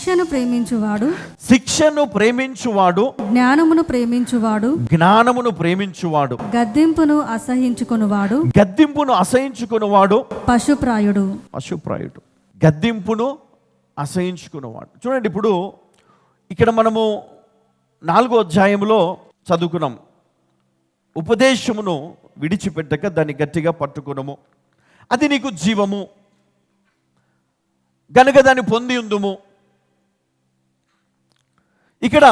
శిక్షను ప్రేమించువాడు జ్ఞానమును ప్రేమించువాడు గద్దింపును అసహించుకొనువాడు పశుప్రాయుడు. గద్దింపును అసహించుకున్నవాడు. చూడండి, ఇప్పుడు ఇక్కడ మనము 4వ అధ్యాయంలో చదువుకున్నాం. ఉపదేశమును విడిచిపెట్టక దాన్ని గట్టిగా పట్టుకునము, అది నీకు జీవము గనుక దాన్ని పొంది ఉందుము. ఇక్కడ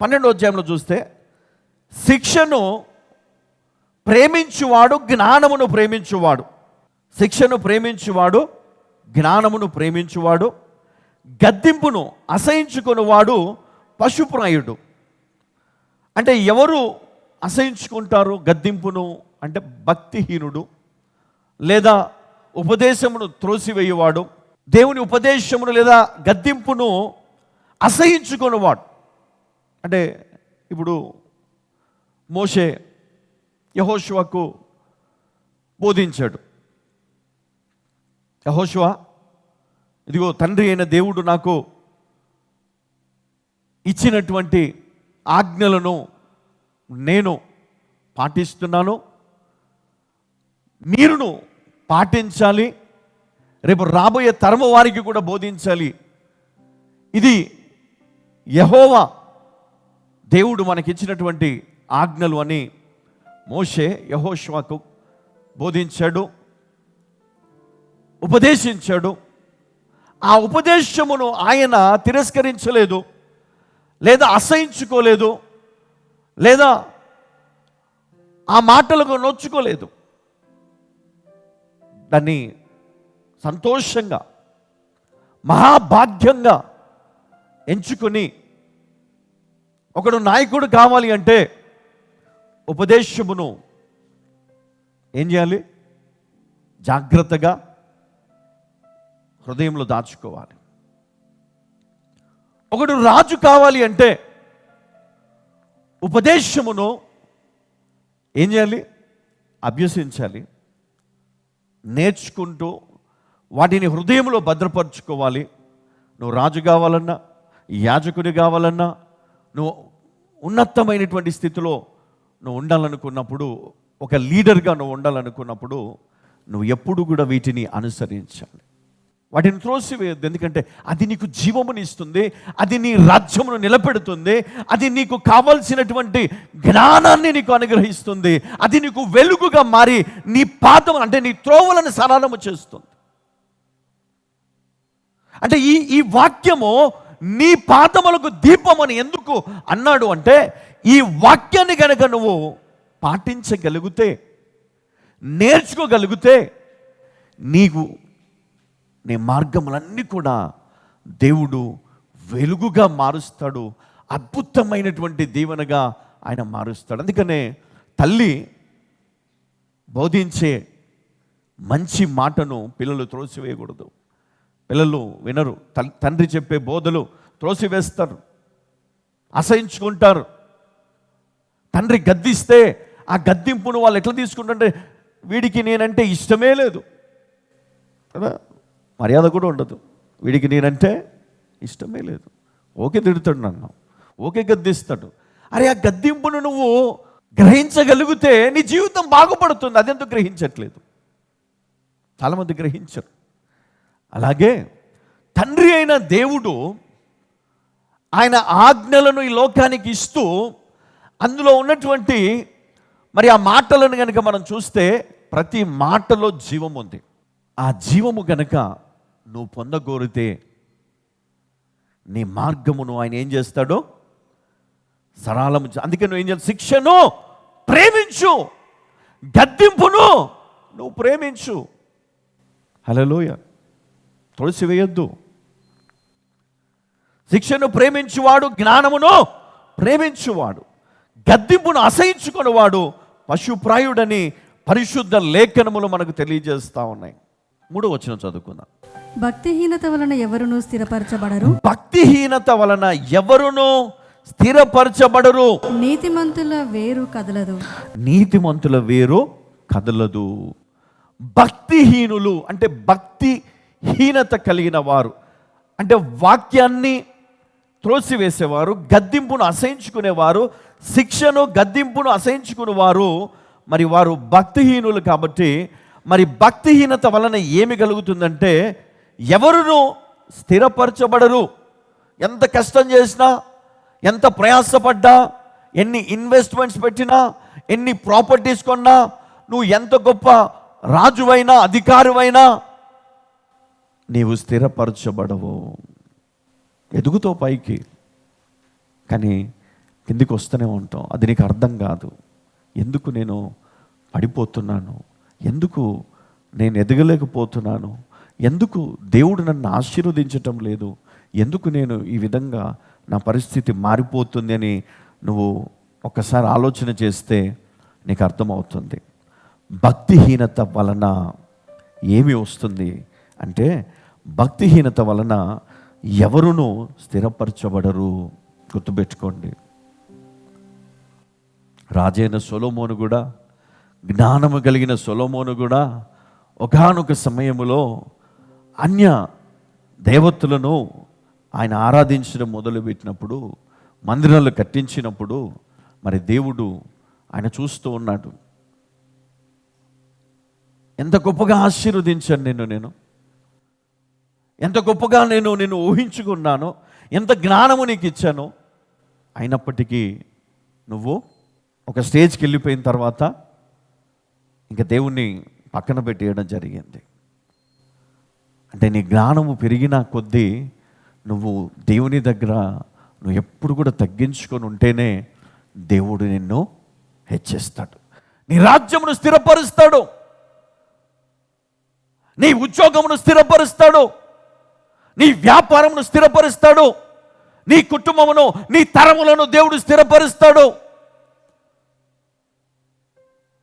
12వ అధ్యాయంలో చూస్తే శిక్షను ప్రేమించువాడు జ్ఞానమును ప్రేమించువాడు, శిక్షను ప్రేమించువాడు జ్ఞానమును ప్రేమించువాడు, గద్దింపును అసహించుకునేవాడు పశుప్రాయుడు. అంటే ఎవరు అసహించుకుంటారు గద్దింపును అంటే భక్తిహీనుడు, లేదా ఉపదేశమును త్రోసివేయువాడు, దేవుని ఉపదేశమును లేదా గద్దింపును అసహించుకునేవాడు. అంటే ఇప్పుడు మోషే యెహోషువకు బోధించాడు. యెహోషువ, ఇదిగో తండ్రి అయిన దేవుడు నాకు ఇచ్చినటువంటి ఆజ్ఞలను నేను పాటిస్తున్నాను, మీరును పాటించాలి, రేపు రాబోయే తరము వారికి కూడా బోధించాలి. ఇది యెహోవా దేవుడు మనకిచ్చినటువంటి ఆజ్ఞలు అని మోషే యెహోషువకు బోధించాడు, ఉపదేశించాడు. ఆ ఉపదేశమును ఆయన తిరస్కరించలేదు, లేదా అసహించుకోలేదు, లేదా ఆ మాటలకు నొచ్చుకోలేదు. దాన్ని సంతోషంగా మహాభాగ్యంగా ఎంచుకొని, ఒకడు నాయకుడు కావాలి అంటే ఉపదేశమును ఏం చేయాలి? జాగ్రత్తగా హృదయంలో దాచుకోవాలి. ఒకడు రాజు కావాలి అంటే ఉపదేశమును ఏం చేయాలి? అభ్యసించాలి, నేర్చుకుంటూ వాటిని హృదయంలో భద్రపరచుకోవాలి. నువ్వు రాజు కావాలన్నా, యాజకుని కావాలన్నా, నువ్వు ఉన్నతమైనటువంటి స్థితిలో నువ్వు ఉండాలనుకున్నప్పుడు, ఒక లీడర్గా నువ్వు ఉండాలనుకున్నప్పుడు నువ్వు ఎప్పుడు కూడా వీటిని అనుసరించాలి. వాటిని త్రోసివేయద్దు. ఎందుకంటే అది నీకు జీవమునిస్తుంది, అది నీ రాజ్యమును నిలబెడుతుంది, అది నీకు కావలసినటువంటి జ్ఞానాన్ని నీకు అనుగ్రహిస్తుంది, అది నీకు వెలుగుగా మారి నీ పాదము అంటే నీ త్రోవలను సరళము చేస్తుంది. అంటే ఈ వాక్యము నీ పాదములకు దీపమని ఎందుకు అన్నాడు అంటే, ఈ వాక్యాన్ని కనుక నువ్వు పాటించగలిగితే, నేర్చుకోగలిగితే, నీకు నీ మార్గములన్నీ కూడా దేవుడు వెలుగుగా మారుస్తాడు, అద్భుతమైనటువంటి దీవెనగా ఆయన మారుస్తాడు. అందుకనే తల్లి బోధించే మంచి మాటను పిల్లలు త్రోసివేయకూడదు. పిల్లలు వినరు, తండ్రి చెప్పే బోధలు త్రోసివేస్తారు, అసహించుకుంటారు. తండ్రి గద్దిస్తే ఆ గద్దింపును వాళ్ళు ఎట్లా తీసుకుంటుంటే, వీడికి నేనంటే ఇష్టమే లేదు కదా, మర్యాద కూడా ఉండదు. వీడికి నేనంటే ఇష్టమే లేదు, ఓకే తిడుతాడు నన్ను, ఓకే గద్దిస్తాడు. అరే, ఆ గద్దింపును నువ్వు గ్రహించగలిగితే నీ జీవితం బాగుపడుతుంది. అదెందుకు గ్రహించట్లేదు? చాలామంది గ్రహించరు. అలాగే తండ్రి అయిన దేవుడు ఆయన ఆజ్ఞలను ఈ లోకానికి ఇస్తూ, అందులో ఉన్నటువంటి మరి ఆ మాటలను కనుక మనం చూస్తే ప్రతి మాటలో జీవం ఉంది. ఆ జీవము గనక నువ్వు పొందగోరితే నీ మార్గమును ఆయన ఏం చేస్తాడో సరళము. అందుకే నువ్వు ఏం చేయాలి? శిక్షను ప్రేమించు, గద్దింపును నువ్వు ప్రేమించు. హల్లెలూయా. తులసివేయొద్దు. శిక్షను ప్రేమించువాడు జ్ఞానమును ప్రేమించువాడు, గద్దింపును అసహించుకునేవాడు పశుప్రాయుడని పరిశుద్ధ లేఖనములు మనకు తెలియజేస్తా ఉన్నాయి. 3వ వచనం చదువుకుందాం. భక్తిహీనత వలన ఎవరును స్థిరపరచబడరు. భక్తిహీనత వలన ఎవరును స్థిరపరచబడరు. నీతిమంతుల వేరు కదలదు. నీతిమంతుల వేరు కదలదు. భక్తిహీనులు అంటే భక్తిహీనత కలిగిన వారు, అంటే వాక్యాన్ని త్రోసివేసేవారు, గద్దింపును అసహించుకునేవారు, శిక్షను గద్దింపును అసహించుకునేవారు మరి వారు భక్తిహీనులు. కాబట్టి మరి భక్తిహీనత వలన ఏమి కలుగుతుందంటే ఎవరును స్థిరపరచబడరు. ఎంత కష్టం చేసినా, ఎంత ప్రయాసపడ్డా, ఎన్ని ఇన్వెస్ట్మెంట్స్ పెట్టినా, ఎన్ని ప్రాపర్టీస్ కొన్నా, నువ్వు ఎంత గొప్ప రాజువైనా అధికారివైనా నీవు స్థిరపరచబడవు. ఎదుగుతో పైకి, కానీ కిందికి వస్తూనే ఉంటాం. అది నీకు అర్థం కాదు. ఎందుకు నేను పడిపోతున్నాను, ఎందుకు నేను ఎదగలేకపోతున్నాను, ఎందుకు దేవుడు నన్ను ఆశీర్వదించటం లేదు, ఎందుకు నేను ఈ విధంగా నా పరిస్థితి మారిపోతుంది అని నువ్వు ఒక్కసారి ఆలోచన చేస్తే నీకు అర్థమవుతుంది. భక్తిహీనత వలన ఏమి వస్తుంది అంటే భక్తిహీనత వలన ఎవరునూ స్థిరపరచబడరు. గుర్తుపెట్టుకోండి. రాజైన సొలొమోను కూడా, జ్ఞానము కలిగిన సొలొమోను కూడా ఒకానొక సమయములో అన్య దేవతలను ఆయన ఆరాధించడం మొదలుపెట్టినప్పుడు, మందిరాలు కట్టించినప్పుడు మరి దేవుడు ఆయన చూస్తూ ఉన్నాడు. ఎంత గొప్పగా ఆశీర్వదించాను నేను ఎంత గొప్పగా నేను ఊహించుకున్నాను, ఎంత జ్ఞానము నీకు ఇచ్చాను. అయినప్పటికీ నువ్వు ఒక స్టేజ్కి వెళ్ళిపోయిన తర్వాత ఇంకా దేవుణ్ణి పక్కన పెట్టేయడం జరిగింది. అంటే నీ జ్ఞానము పెరిగిన కొద్దీ నువ్వు దేవుని దగ్గర నువ్వు ఎప్పుడు కూడా తగ్గించుకొని ఉంటేనే దేవుడు నిన్ను హెచ్చిస్తాడు, నీ రాజ్యమును స్థిరపరుస్తాడు, నీ ఉద్యోగమును స్థిరపరుస్తాడు, నీ వ్యాపారమును స్థిరపరుస్తాడు, నీ కుటుంబమును, నీ తరములను దేవుడు స్థిరపరుస్తాడు,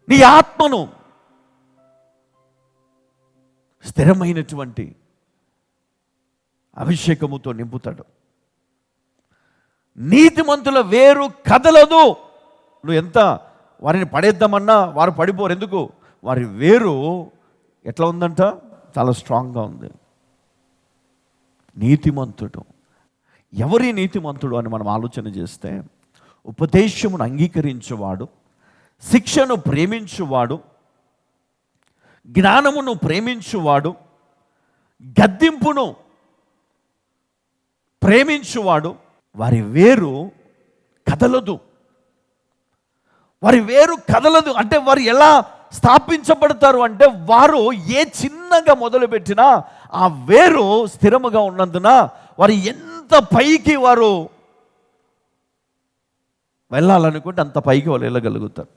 నీ ఆత్మను స్థిరమైనటువంటి అభిషేకముతో నింపుతాడు. నీతిమంతుల వేరు కదలదు. నువ్వు ఎంత వారిని పడేద్దామన్నా వారు పడిపోరు. ఎందుకు? వారి వేరు ఎట్లా ఉందంట? చాలా స్ట్రాంగ్గా ఉంది. నీతిమంతుడు ఎవరి నీతిమంతుడు అని మనం ఆలోచన చేస్తే, ఉపదేశమును అంగీకరించువాడు, శిక్షను ప్రేమించువాడు, జ్ఞానమును ప్రేమించువాడు, గద్దింపును ప్రేమించువాడు, వారి వేరు కదలదు. వారి వేరు కదలదు అంటే వారు ఎలా స్థాపించబడతారు అంటే, వారు ఏ చిన్నగా మొదలుపెట్టినా ఆ వేరు స్థిరముగా ఉన్నందున వారు ఎంత పైకి వారు వెళ్ళాలనుకుంటే అంత పైకి వాళ్ళు వెళ్ళగలుగుతారు.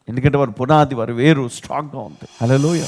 ఎందుకంటే వారి పునాది, వారి వేరు స్ట్రాంగ్గా ఉంటుంది. హల్లెలూయా.